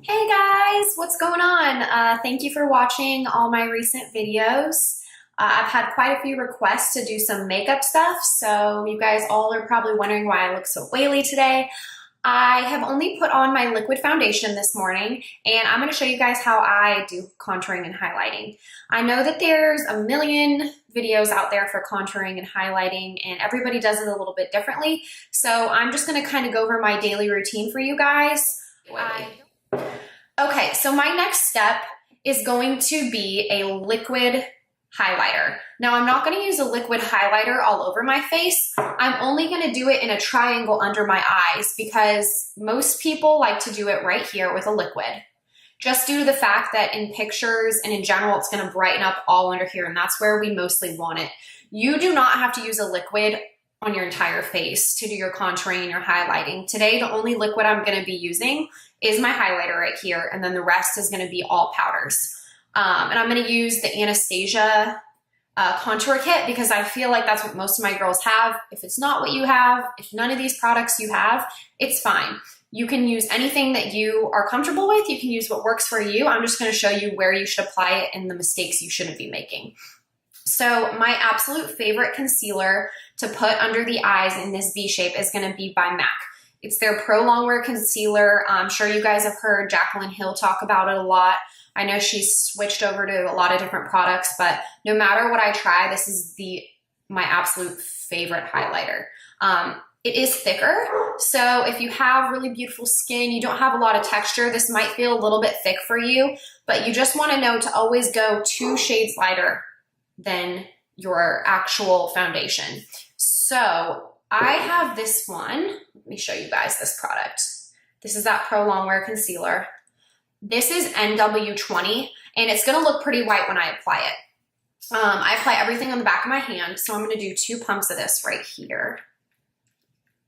Hey guys, what's going on? Thank you for watching all my recent videos. I've had quite a few requests to do some makeup stuff, so you guys all are probably wondering why I look so oily today. I have only put on my liquid foundation this morning, and I'm going to show you guys how I do contouring and highlighting. I know that there's a million videos out there for contouring and highlighting, and everybody does it a little bit differently, so I'm just going to kind of go over my daily routine for you guys. Okay, so my next step is going to be a liquid highlighter. Now, I'm not going to use a liquid highlighter all over my face. I'm only going to do it in a triangle under my eyes because most people like to do it right here with a liquid. Just due to the fact that in pictures and in general, it's going to brighten up all under here, and that's where we mostly want it. You do not have to use a liquid on your entire face to do your contouring and your highlighting. Today, the only liquid I'm going to be using is my highlighter right here, and then the rest is going to be all powders. And I'm going to use the Anastasia contour kit because I feel like that's what most of my girls have. If it's not what you have, if none of these products you have, it's fine. You can use anything that you are comfortable with. You can use what works for you. I'm just going to show you where you should apply it and the mistakes you shouldn't be making. So my absolute favorite concealer to put under the eyes in this V shape is going to be by MAC. It's their Pro Longwear Concealer. I'm sure you guys have heard Jaclyn Hill talk about it a lot. I know she's switched over to a lot of different products, but no matter what I try, this is my absolute favorite highlighter. It is thicker, so if you have really beautiful skin, you don't have a lot of texture, this might feel a little bit thick for you, but you just want to know to always go 2 shades lighter than your actual foundation. So I have this one. Let me show you guys this product. This is that Pro Longwear Concealer. This is NW20, and it's going to look pretty white when I apply it. I apply everything on the back of my hand, so I'm going to do 2 pumps of this right here.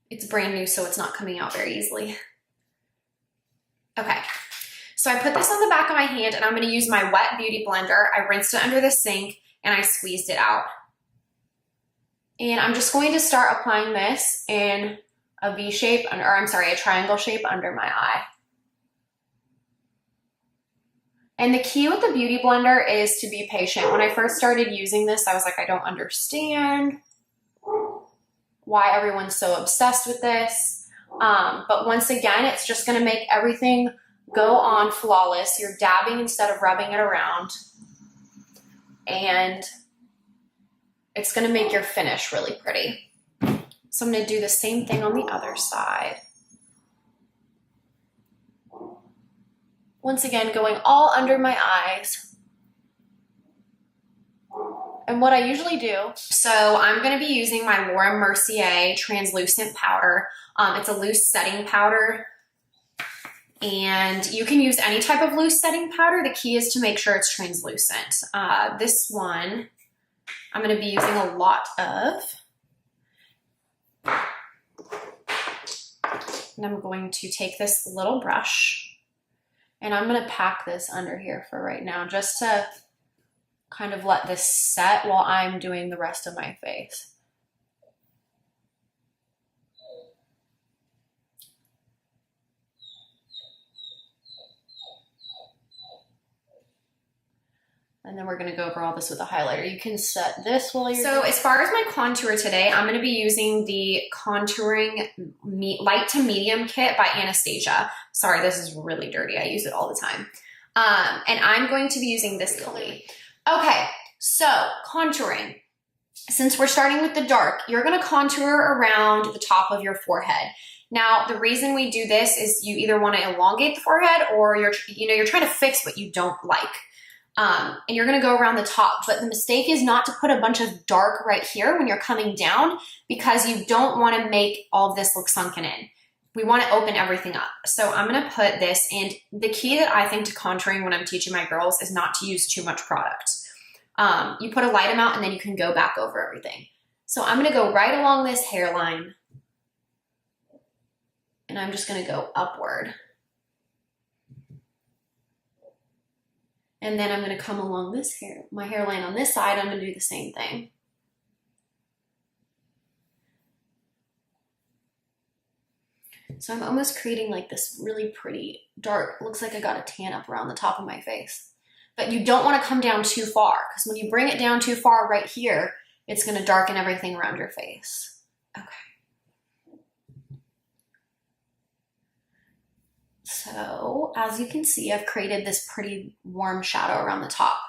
It's brand new, so it's not coming out very easily. Okay, so I put this on the back of my hand, and I'm going to use my wet beauty blender. I rinsed it under the sink, and I squeezed it out. And I'm just going to start applying this in a V shape, or I'm sorry, a triangle shape under my eye. And the key with the Beauty Blender is to be patient. When I first started using this, I was like, I don't understand why everyone's so obsessed with this. But once again, it's just gonna make everything go on flawless. You're dabbing instead of rubbing it around. And it's gonna make your finish really pretty. So I'm gonna do the same thing on the other side. Once again, going all under my eyes. And what I usually do, so I'm gonna be using my Laura Mercier translucent powder. It's a loose setting powder. And you can use any type of loose setting powder. The key is to make sure it's translucent. This one, I'm gonna be using a lot of. And I'm going to take this little brush and I'm gonna pack this under here for right now, just to kind of let this set while I'm doing the rest of my face. And then we're gonna go over all this with a highlighter. You can set this while you're So as far as my contour today, I'm gonna be using the Contouring Light to Medium Kit by Anastasia. Sorry, this is really dirty. I use it all the time. And I'm going to be using this color. Okay, so contouring. Since we're starting with the dark, you're gonna contour around the top of your forehead. Now, the reason we do this is you either wanna elongate the forehead or you're trying to fix what you don't like. And you're gonna go around the top, but the mistake is not to put a bunch of dark right here when you're coming down because you don't wanna make all of this look sunken in. We wanna open everything up. So I'm gonna put this, and the key that I think to contouring when I'm teaching my girls is not to use too much product. You put a light amount and then you can go back over everything. So I'm gonna go right along this hairline and I'm just gonna go upward. And then I'm gonna come along my hairline on this side, I'm gonna do the same thing. So I'm almost creating like this really pretty dark, looks like I got a tan up around the top of my face. But you don't want to come down too far, because when you bring it down too far right here, it's going to darken everything around your face. Okay. So as you can see, I've created this pretty warm shadow around the top.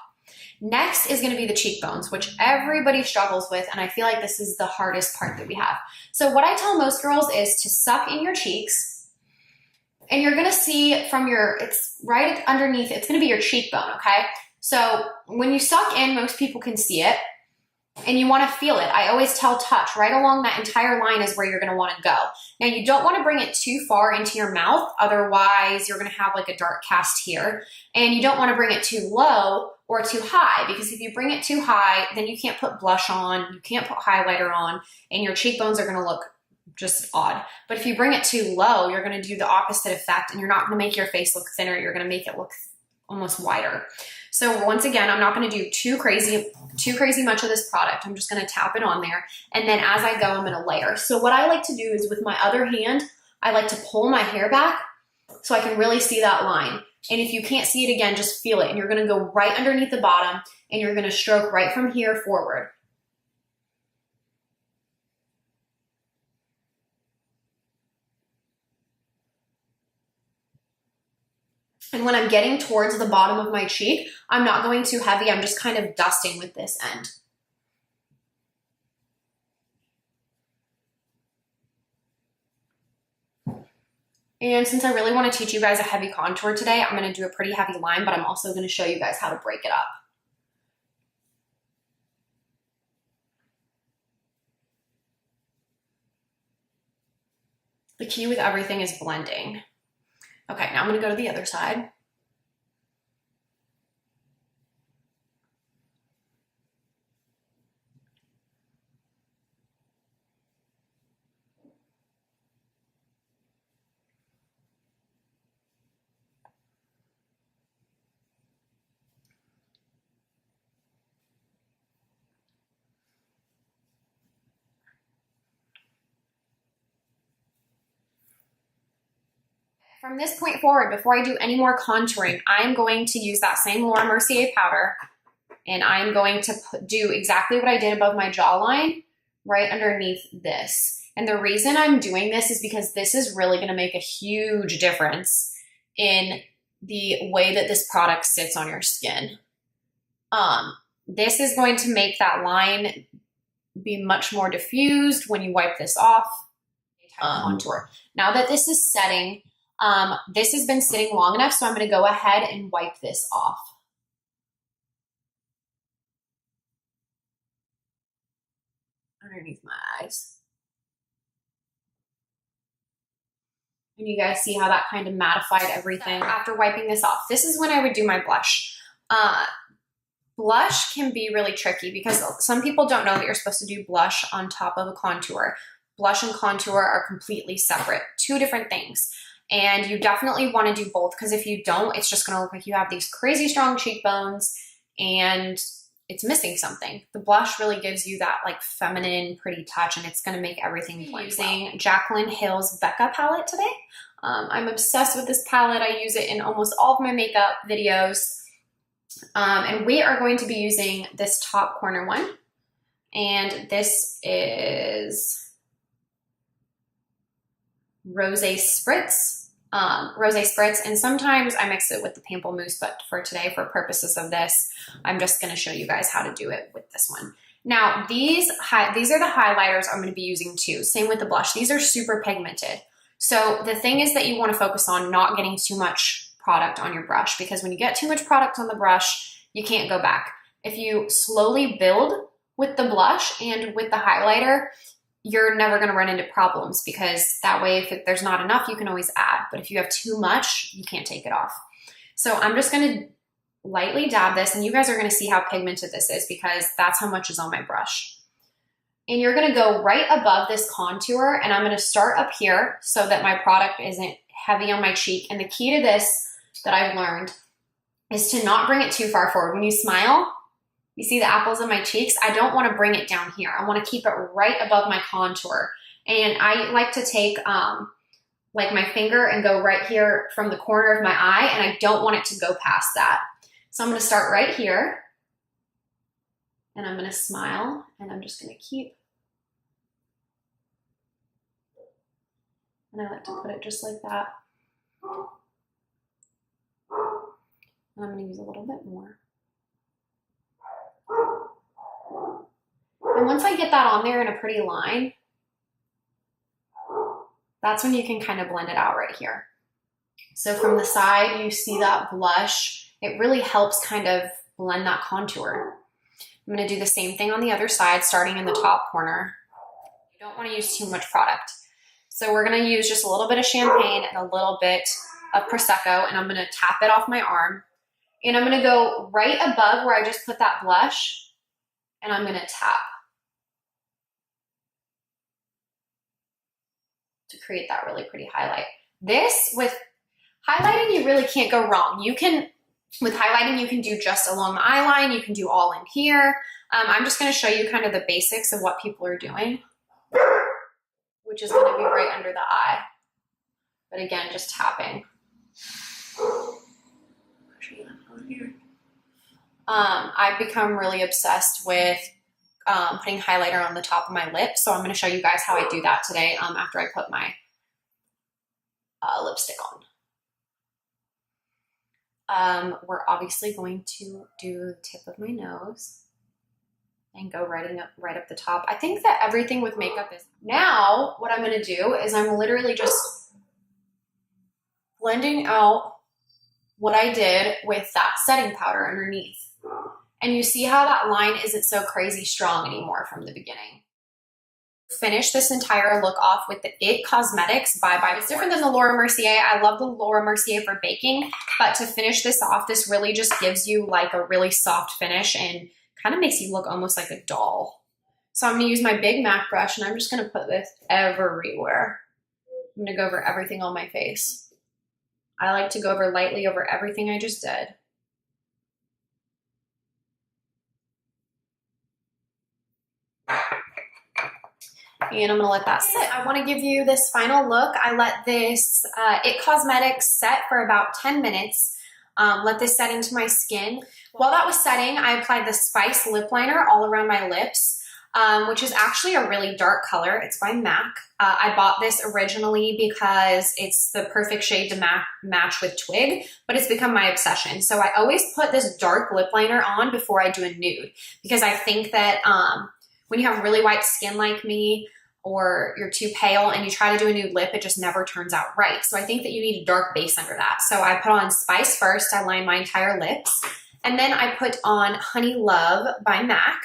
Next is going to be the cheekbones, which everybody struggles with, and I feel like this is the hardest part that we have. So what I tell most girls is to suck in your cheeks, and you're going to see from it's right underneath, it's going to be your cheekbone, okay? So when you suck in, most people can see it, and you want to feel it. I always tell touch right along that entire line is where you're going to want to go. Now you don't want to bring it too far into your mouth, otherwise you're going to have like a dark cast here, and you don't want to bring it too low or too high, because if you bring it too high, then you can't put blush on, you can't put highlighter on, and your cheekbones are going to look just odd. But if you bring it too low, you're going to do the opposite effect, and you're not going to make your face look thinner, you're going to make it look almost wider. So once again, I'm not going to do too crazy much of this product. I'm just going to tap it on there, and then as I go, I'm going to layer. So what I like to do is with my other hand, I like to pull my hair back so I can really see that line. And if you can't see it again, just feel it. And you're going to go right underneath the bottom, and you're going to stroke right from here forward. And when I'm getting towards the bottom of my cheek, I'm not going too heavy. I'm just kind of dusting with this end. And since I really want to teach you guys a heavy contour today, I'm going to do a pretty heavy line, but I'm also going to show you guys how to break it up. The key with everything is blending. Okay, now I'm going to go to the other side. From this point forward, before I do any more contouring, I'm going to use that same Laura Mercier powder, and I'm going to do exactly what I did above my jawline, right underneath this. And the reason I'm doing this is because this is really going to make a huge difference in the way that this product sits on your skin. This is going to make that line be much more diffused when you wipe this off. Contour. Now that this is setting, this has been sitting long enough, so I'm going to go ahead and wipe this off. Underneath my eyes. And you guys see how that kind of mattified everything after wiping this off. This is when I would do my blush. Blush can be really tricky because some people don't know that you're supposed to do blush on top of a contour. Blush and contour are completely separate, two different things. And you definitely want to do both, because if you don't, it's just going to look like you have these crazy strong cheekbones and it's missing something. The blush really gives you that like feminine, pretty touch, and it's going to make everything blend. Using Jaclyn Hill's Becca palette today. I'm obsessed with this palette. I use it in almost all of my makeup videos. And we are going to be using this top corner one. And this is Rosé Spritz. And sometimes I mix it with the Pamplemousse, but for today, for purposes of this, I'm just going to show you guys how to do it with this one. Now, these are the highlighters I'm going to be using too. Same with the blush. These are super pigmented. So the thing is that you want to focus on not getting too much product on your brush, because when you get too much product on the brush, you can't go back. If you slowly build with the blush and with the highlighter, you're never going to run into problems, because that way if there's not enough, you can always add. But if you have too much, you can't take it off. So I'm just going to lightly dab this, and you guys are going to see how pigmented this is, because that's how much is on my brush. And you're going to go right above this contour, and I'm going to start up here so that my product isn't heavy on my cheek. And the key to this that I've learned is to not bring it too far forward. When you smile, you see the apples in my cheeks? I don't want to bring it down here. I want to keep it right above my contour. And I like to take like my finger and go right here from the corner of my eye, and I don't want it to go past that. So I'm gonna start right here, and I'm gonna smile, and I'm just gonna keep, and I like to put it just like that. And I'm gonna use a little bit more. And once I get that on there in a pretty line, that's when you can kind of blend it out right here. So from the side, you see that blush. It really helps kind of blend that contour. I'm gonna do the same thing on the other side, starting in the top corner. You don't wanna use too much product. So we're gonna use just a little bit of champagne and a little bit of Prosecco, and I'm gonna tap it off my arm. And I'm gonna go right above where I just put that blush, and I'm gonna tap to create that really pretty highlight. This, with highlighting, you really can't go wrong. With highlighting, you can do just along the eye line, you can do all in here. I'm just gonna show you kind of the basics of what people are doing, which is gonna be right under the eye. But again, just tapping. I've become really obsessed with putting highlighter on the top of my lip, so I'm going to show you guys how I do that today after I put my lipstick on. We're obviously going to do the tip of my nose and go right up the top. I think that everything with makeup is... Now, what I'm going to do is I'm literally just blending out what I did with that setting powder underneath. And you see how that line isn't so crazy strong anymore from the beginning. Finish this entire look off with the IT Cosmetics Bye Bye. It's different than the Laura Mercier. I love the Laura Mercier for baking, but to finish this off, this really just gives you like a really soft finish and kind of makes you look almost like a doll. So I'm gonna use my big MAC brush, and I'm just gonna put this everywhere. I'm gonna go over everything on my face. I like to go over lightly over everything I just did. And I'm gonna let that sit. I wanna give you this final look. I let this IT Cosmetics set for about 10 minutes. Let this set into my skin. While that was setting, I applied the Spice lip liner all around my lips, which is actually a really dark color. It's by MAC. I bought this originally because it's the perfect shade to match with Twig, but it's become my obsession. So I always put this dark lip liner on before I do a nude, because I think that when you have really white skin like me, or you're too pale and you try to do a nude lip, it just never turns out right. So I think that you need a dark base under that. So I put on Spice first. I line my entire lips. And then I put on Honey Love by MAC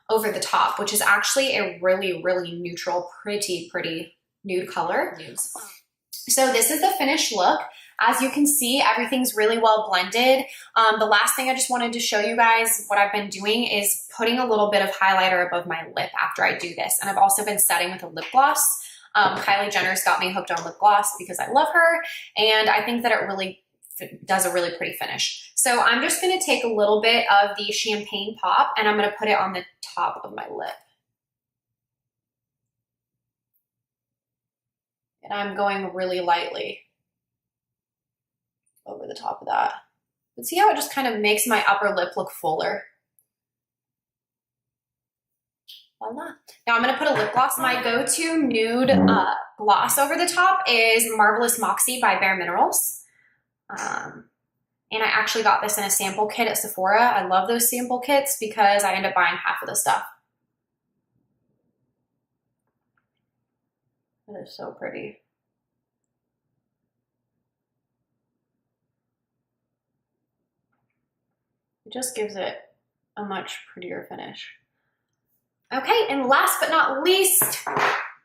over the top, which is actually a really, really neutral, pretty nude color. So this is the finished look. As you can see, everything's really well blended. The last thing I just wanted to show you guys, what I've been doing is putting a little bit of highlighter above my lip after I do this. And I've also been setting with a lip gloss. Kylie Jenner's got me hooked on lip gloss because I love her. And I think that it really does a really pretty finish. So I'm just gonna take a little bit of the Champagne Pop and I'm gonna put it on the top of my lip. And I'm going really lightly over the top of that. But see how it just kind of makes my upper lip look fuller? Voila. Now I'm gonna put a lip gloss. My go-to nude gloss over the top is Marvelous Moxie by Bare Minerals. And I actually got this in a sample kit at Sephora. I love those sample kits because I end up buying half of the stuff. It is so pretty. It just gives it a much prettier finish. Okay, and last but not least,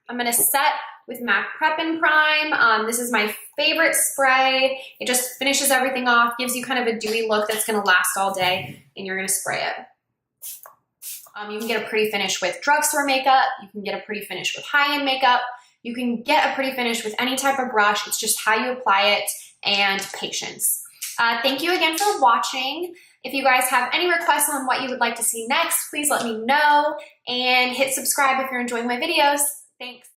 I'm gonna set with MAC Prep and Prime. This is my favorite spray. It just finishes everything off, gives you kind of a dewy look that's gonna last all day, and you're gonna spray it. You can get a pretty finish with drugstore makeup. You can get a pretty finish with high-end makeup. You can get a pretty finish with any type of brush. It's just how you apply it and patience. Thank you again for watching. If you guys have any requests on what you would like to see next, please let me know and hit subscribe if you're enjoying my videos. Thanks.